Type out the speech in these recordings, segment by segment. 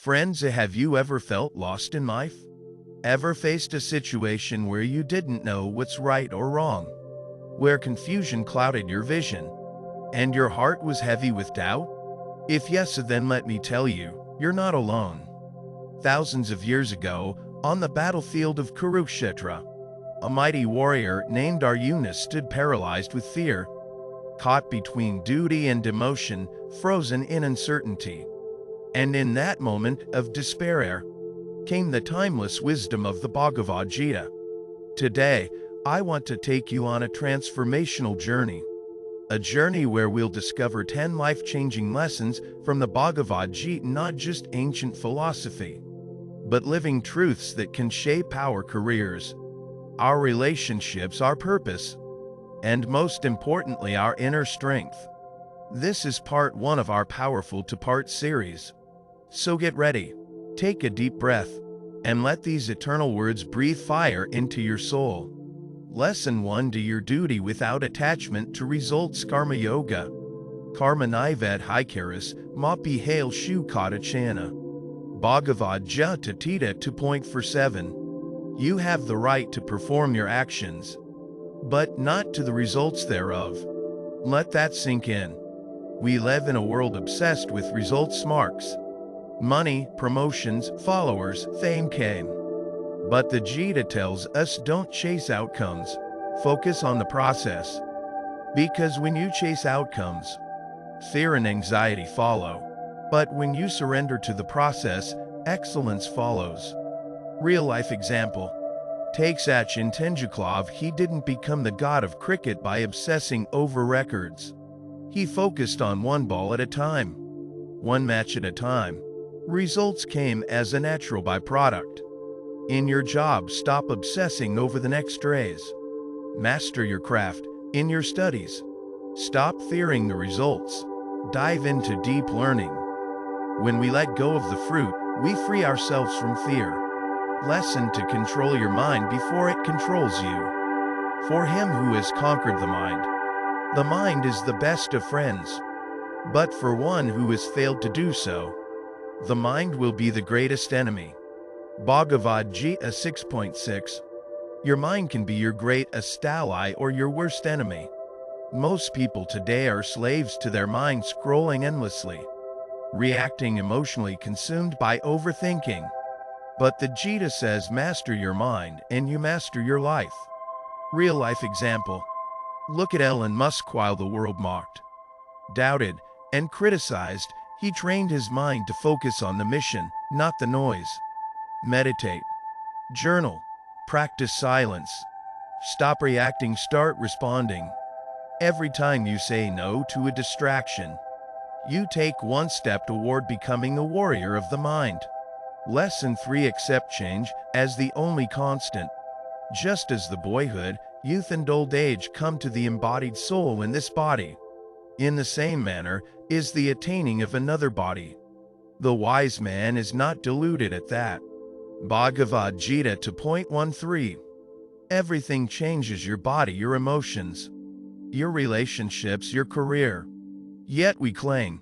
Friends, have you ever felt lost in life? Ever faced a situation where you didn't know what's right or wrong? Where confusion clouded your vision, and your heart was heavy with doubt? If yes, then let me tell you, you're not alone. Thousands of years ago, on the battlefield of Kurukshetra, a mighty warrior named Arjuna stood paralyzed with fear, caught between duty and emotion, frozen in uncertainty. And in that moment of despair came the timeless wisdom of the Bhagavad Gita. Today, I want to take you on a transformational journey. A journey where we'll discover 10 life-changing lessons from the Bhagavad Gita, not just ancient philosophy, but living truths that can shape our careers, our relationships, our purpose, and most importantly, our inner strength. This is part 1 of our powerful two-part series. So get ready, take a deep breath, and let these eternal words breathe fire into your soul. Lesson 1: Do your duty without attachment to results. Karma Yoga. Karma Nivet Hikaris, Mapi Hail Shu Kata Chana. Bhagavad Gita Tita 2.47. You have the right to perform your actions, but not to the results thereof. Let that sink in. We live in a world obsessed with results, marks, money, promotions, followers, fame came. But the Gita tells us don't chase outcomes, focus on the process. Because when you chase outcomes, fear and anxiety follow. But when you surrender to the process, excellence follows. Real life example. Take Sachin Tendulkar. He didn't become the god of cricket by obsessing over records. He focused on one ball at a time, one match at a time. Results came as a natural byproduct. In your job, stop obsessing over the next raise. Master your craft. In your studies, stop fearing the results. Dive into deep learning. When we let go of the fruit, we free ourselves from fear. Lesson: to control your mind before it controls you. For him who has conquered the mind is the best of friends. But for one who has failed to do so, the mind will be the greatest enemy. Bhagavad Gita 6.6. Your mind can be your greatest ally or your worst enemy. Most people today are slaves to their mind, scrolling endlessly, reacting emotionally, consumed by overthinking. But the Gita says master your mind and you master your life. Real life example. Look at Elon Musk. While the world mocked, doubted, and criticized, he trained his mind to focus on the mission, not the noise. Meditate, journal, practice silence. Stop reacting, start responding. Every time you say no to a distraction, you take one step toward becoming a warrior of the mind. Lesson 3: accept change as the only constant. Just as the boyhood, youth and old age come to the embodied soul in this body, in the same manner is the attaining of another body. The wise man is not deluded at that. Bhagavad Gita 2.13. Everything changes: your body, your emotions, your relationships, your career. Yet we cling.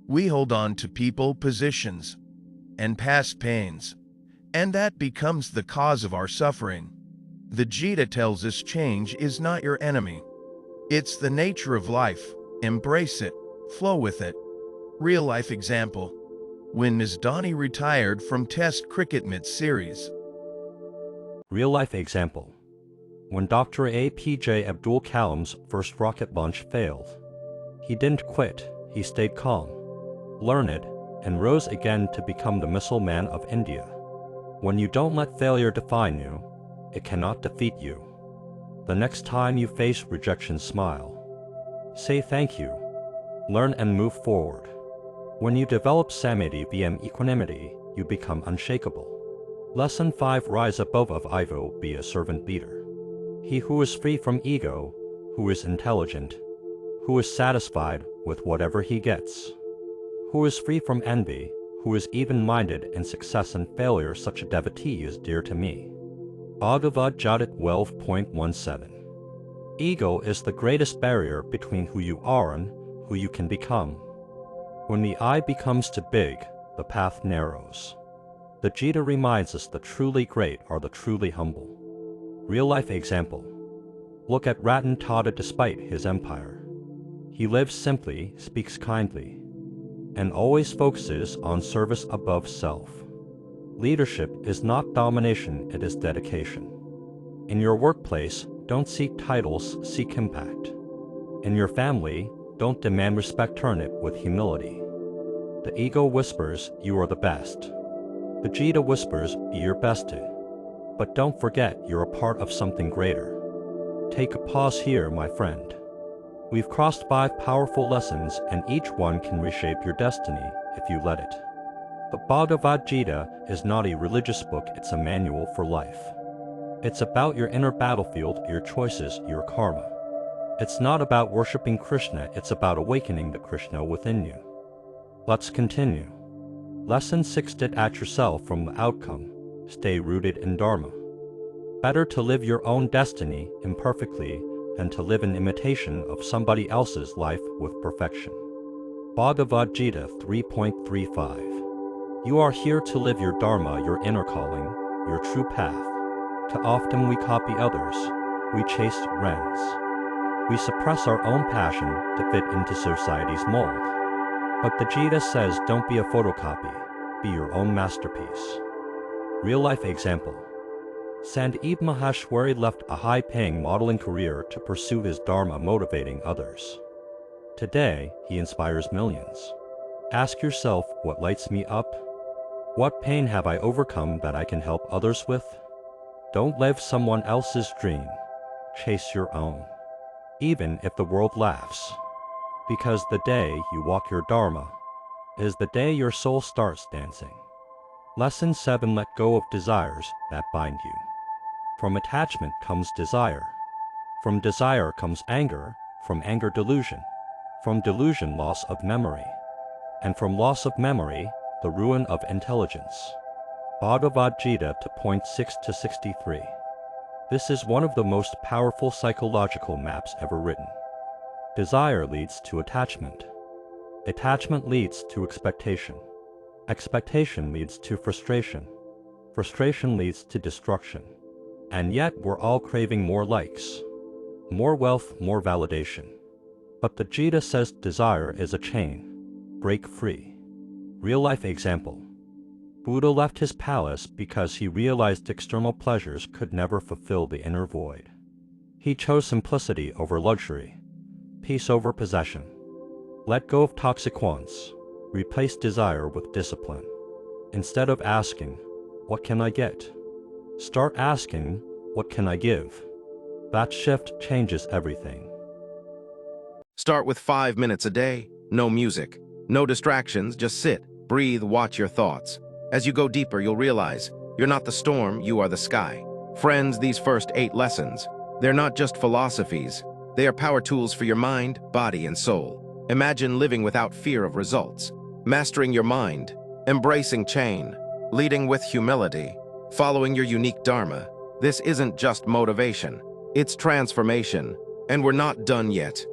We hold on to people, positions, and past pains, and that becomes the cause of our suffering. The Gita tells us change is not your enemy. It's the nature of life. Embrace it, flow with it. Real life example. When Ms. Dhoni retired from Test cricket mid-series. Real life example. When Dr. APJ Abdul Kalam's first rocket launch failed, he didn't quit, he stayed calm, learned, and rose again to become the missile man of India. When you don't let failure define you, it cannot defeat you. The next time you face rejection, smile. Say thank you. Learn and move forward. When you develop samiti via equanimity, you become unshakable. Lesson 5: rise above of ego, be a servant leader. He who is free from ego, who is intelligent, who is satisfied with whatever he gets, who is free from envy, who is even-minded in success and failure, such a devotee is dear to me. Bhagavad Gita 12.17. Ego is the greatest barrier between who you are and who you can become. When the I becomes too big, the path narrows. The Gita reminds us the truly great are the truly humble. Real-life example. Look at Ratan Tata despite his empire. He lives simply, speaks kindly, and always focuses on service above self. Leadership is not domination, it is dedication. In your workplace, don't seek titles, seek impact. In your family, don't demand respect, turn it with humility. The ego whispers, you are the best. The Gita whispers, be your best too. But don't forget, you're a part of something greater. Take a pause here, my friend. We've crossed 5 powerful lessons, and each one can reshape your destiny if you let it. The Bhagavad Gita is not a religious book, it's a manual for life. It's about your inner battlefield, your choices, your karma. It's not about worshipping Krishna, it's about awakening the Krishna within you. Let's continue. Lesson 6. Detach yourself from the outcome. Stay rooted in Dharma. Better to live your own destiny imperfectly than to live in imitation of somebody else's life with perfection. Bhagavad Gita 3.35. You are here to live your Dharma, your inner calling, your true path. Too often we copy others, we chase trends. We suppress our own passion to fit into society's mold. But the Gita says don't be a photocopy, be your own masterpiece. Real-life example. Sandeep Maheshwari left a high-paying modeling career to pursue his Dharma, motivating others. Today, he inspires millions. Ask yourself, what lights me up? What pain have I overcome that I can help others with? Don't live someone else's dream. Chase your own. Even if the world laughs. Because the day you walk your Dharma is the day your soul starts dancing. Lesson 7. Let go of desires that bind you. From attachment comes desire. From desire comes anger. From anger, delusion. From delusion, loss of memory. And from loss of memory, the ruin of intelligence. Bhagavad Gita 2.6-63. This is one of the most powerful psychological maps ever written. Desire leads to attachment. Attachment leads to expectation. Expectation leads to frustration. Frustration leads to destruction. And yet we're all craving more likes, more wealth, more validation. But the Gita says desire is a chain. Break free. Real-life example. Buddha left his palace because he realized external pleasures could never fulfill the inner void. He chose simplicity over luxury, peace over possession. Let go of toxic wants. Replace desire with discipline. Instead of asking, what can I get? Start asking, what can I give? That shift changes everything. Start with 5 minutes a day, no music, no distractions, just sit, breathe, watch your thoughts. As you go deeper, you'll realize you're not the storm, you are the sky. Friends, these first 8 lessons, they're not just philosophies. They are power tools for your mind, body, and soul. Imagine living without fear of results, mastering your mind, embracing change, leading with humility, following your unique Dharma. This isn't just motivation, it's transformation, and we're not done yet.